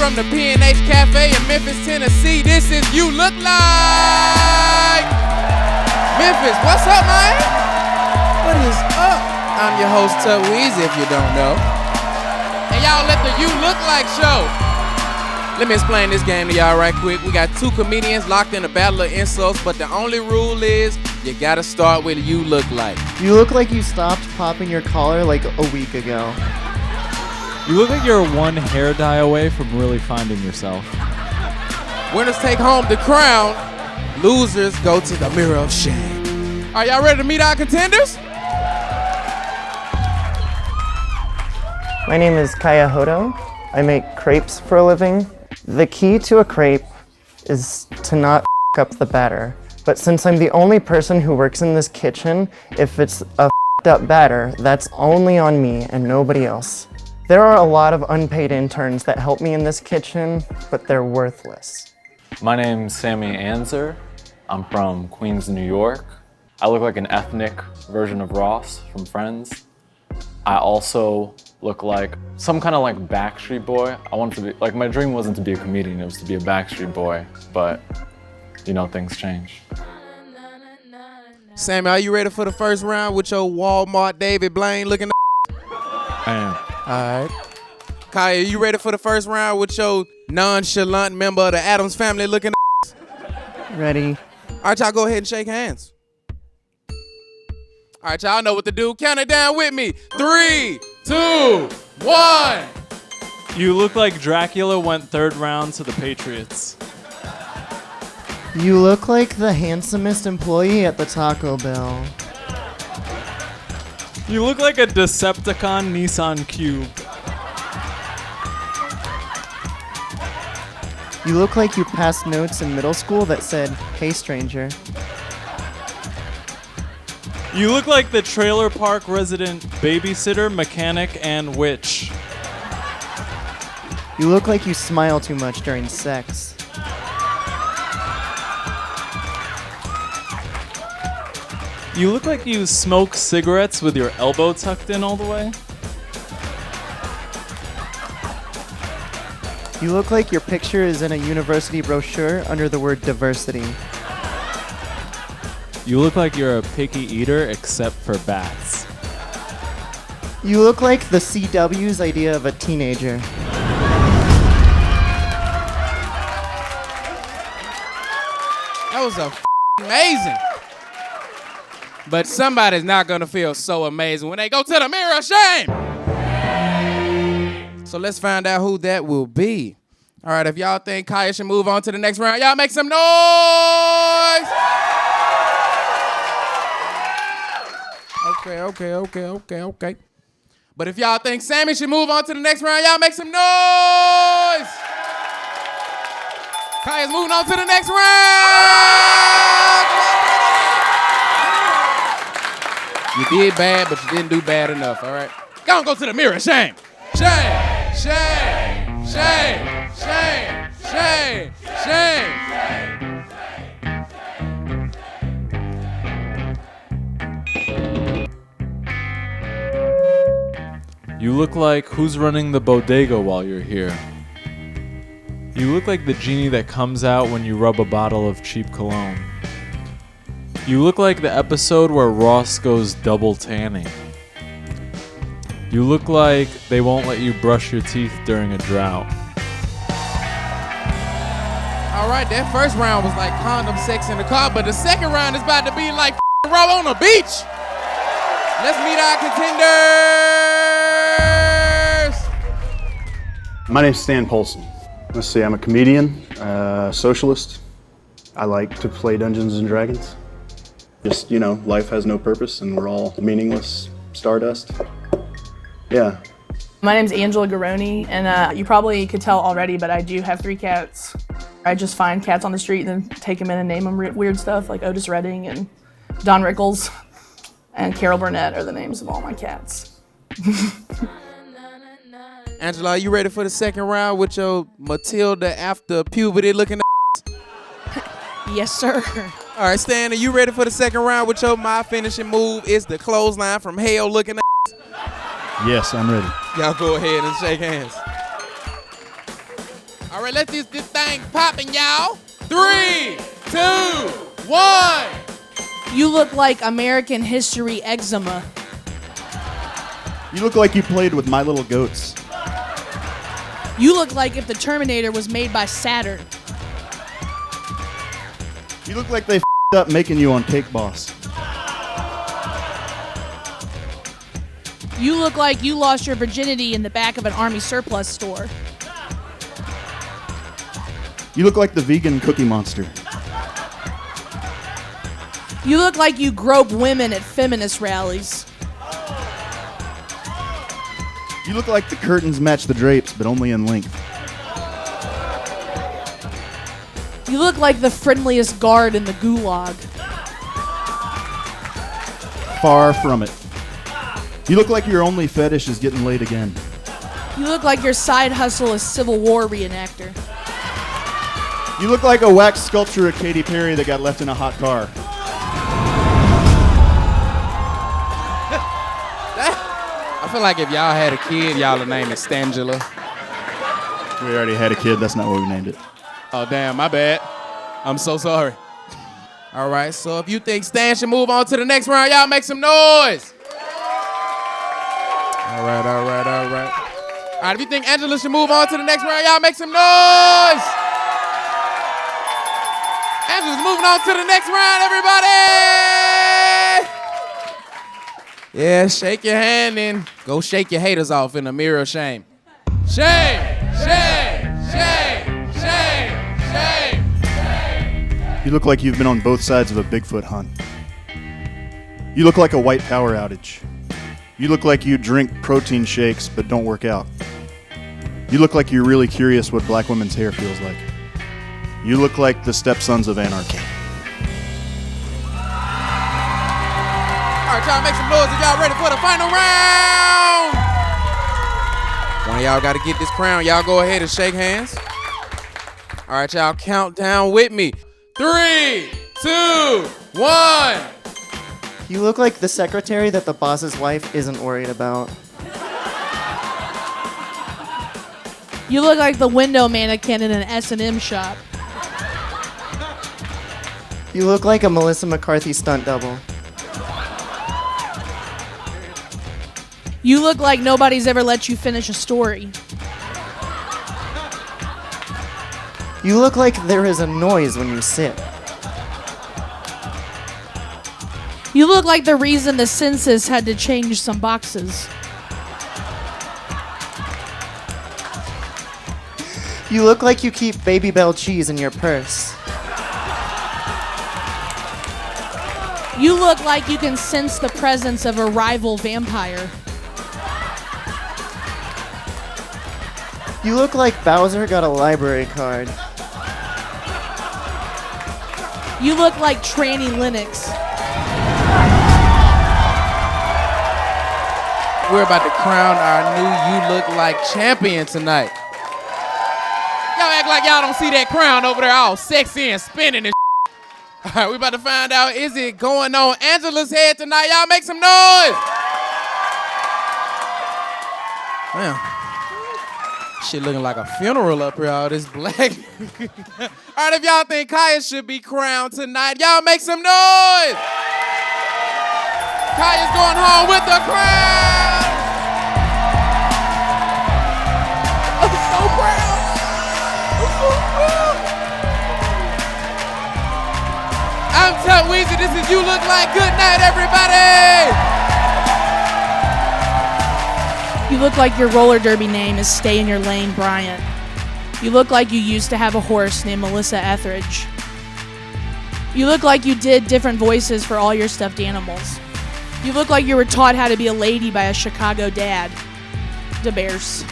from the P&H Cafe in Memphis, Tennessee. This is You Look Like Memphis. What's up, man? What is up? I'm your host, Tub Weezy, if you don't know. And y'all let the You Look Like show. Let me explain this game to y'all right quick. We got two comedians locked in a battle of insults, but the only rule is you gotta start with You Look Like. You look like you stopped popping your collar like a week ago. You look like you're one hair dye away from really finding yourself. Winners take home the crown. Losers go to the mirror of shame. Are y'all ready to meet our contenders? My name is Kaya Hodo. I make crepes for a living. The key to a crepe is to not f*** up the batter. But since I'm the only person who works in this kitchen, if it's a f***ed up batter, that's only on me and nobody else. There are a lot of unpaid interns that help me in this kitchen, but they're worthless. My name's Sammy Anzer. I'm from Queens, New York. I look like an ethnic version of Ross from Friends. I also look like some kind of like Backstreet Boy. I wanted to be, like, my dream wasn't to be a comedian, it was to be a Backstreet Boy, but you know, things change. Sammy, are you ready for the first round with your Walmart David Blaine looking? I am. All right. Kaya, you ready for the first round with your nonchalant member of the Addams family looking? Ready? All right, y'all go ahead and shake hands. All right, y'all know what to do. Count it down with me. 3, 2, 1. You look like Dracula went third round to the Patriots. You look like the handsomest employee at the Taco Bell. You look like a Decepticon Nissan Cube. You look like you passed notes in middle school that said, "Hey stranger." You look like the trailer park resident babysitter, mechanic, and witch. You look like you smile too much during sex. You look like you smoke cigarettes with your elbow tucked in all the way. You look like your picture is in a university brochure under the word diversity. You look like you're a picky eater except for bats. You look like the CW's idea of a teenager. That was amazing. But somebody's not gonna feel so amazing when they go to the mirror of shame. So let's find out who that will be. All right, if y'all think Kaya should move on to the next round, y'all make some noise. Okay. But if y'all think Sammy should move on to the next round, y'all make some noise. Kaya's moving on to the next round. You did bad, but you didn't do bad enough, all right? Go to the mirror. Shame. Shame. Shame. Shame. Shame. Shame. Shame. You look like who's running the bodega while you're here. You look like the genie that comes out when you rub a bottle of cheap cologne. You look like the episode where Ross goes double tanning. You look like they won't let you brush your teeth during a drought. All right, that first round was like condom sex in the car, but the second round is about to be like row on the beach. Let's meet our contenders. My name's Stan Polson. Let's see, I'm a comedian, socialist. I like to play Dungeons and Dragons. Just, you know, life has no purpose and we're all meaningless stardust. Yeah. My name's Angela Garoni, and you probably could tell already, but I do have 3 cats. I just find cats on the street and then take them in and name them weird stuff like Otis Redding and Don Rickles and Carol Burnett are the names of all my cats. Angela, are you ready for the second round with your Matilda after puberty looking? Yes, sir. All right, Stan, are you ready for the second round with your my finishing move is the clothesline from hell looking? Yes, I'm ready. Y'all go ahead and shake hands. All right, let's get this thing popping, y'all. 3, 2, 1. You look like American history eczema. You look like you played with My Little Goats. You look like if the Terminator was made by Saturn. You look like they f***ed up making you on Cake Boss. You look like you lost your virginity in the back of an army surplus store. You look like the vegan Cookie Monster. You look like you grope women at feminist rallies. You look like the curtains match the drapes, but only in length. You look like the friendliest guard in the gulag. Far from it. You look like your only fetish is getting laid again. You look like your side hustle is Civil War reenactor. You look like a wax sculpture of Katy Perry that got left in a hot car. I feel like if y'all had a kid, y'all would name it Stangela. We already had a kid, that's not what we named it. Oh, damn, my bad. I'm so sorry. All right, so if you think Stan should move on to the next round, y'all make some noise. All right. All right, if you think Angela should move on to the next round, y'all make some noise. Angela's moving on to the next round, everybody. Yeah, shake your hand and go shake your haters off in a mirror of shame. Shame, shame, shame, shame, shame, shame. You look like you've been on both sides of a Bigfoot hunt. You look like a white power outage. You look like you drink protein shakes but don't work out. You look like you're really curious what black women's hair feels like. You look like the stepsons of anarchy. All right, y'all make some noise if y'all ready for the final round. One of y'all got to get this crown. Y'all go ahead and shake hands. All right, y'all count down with me. 3, 2, 1. You look like the secretary that the boss's wife isn't worried about. You look like the window mannequin in an S&M shop. You look like a Melissa McCarthy stunt double. You look like nobody's ever let you finish a story. You look like there is a noise when you sit. You look like the reason the census had to change some boxes. You look like you keep Baby Bell cheese in your purse. You look like you can sense the presence of a rival vampire. You look like Bowser got a library card. You look like Tranny Linux. We're about to crown our new You Look Like champion tonight. Y'all act like y'all don't see that crown over there all sexy and spinning and All right, we about to find out, is it going on Angela's head tonight? Y'all make some noise. Man, shit looking like a funeral up here, all this black. All right, if y'all think Kaya should be crowned tonight, y'all make some noise. Kaya's going home with the crown. I'm so proud. I'm Tut Weezy. This is You Look Like. Good night, everybody. You look like your roller derby name is Stay in Your Lane, Bryant. You look like you used to have a horse named Melissa Etheridge. You look like you did different voices for all your stuffed animals. You look like you were taught how to be a lady by a Chicago dad. Da Bears.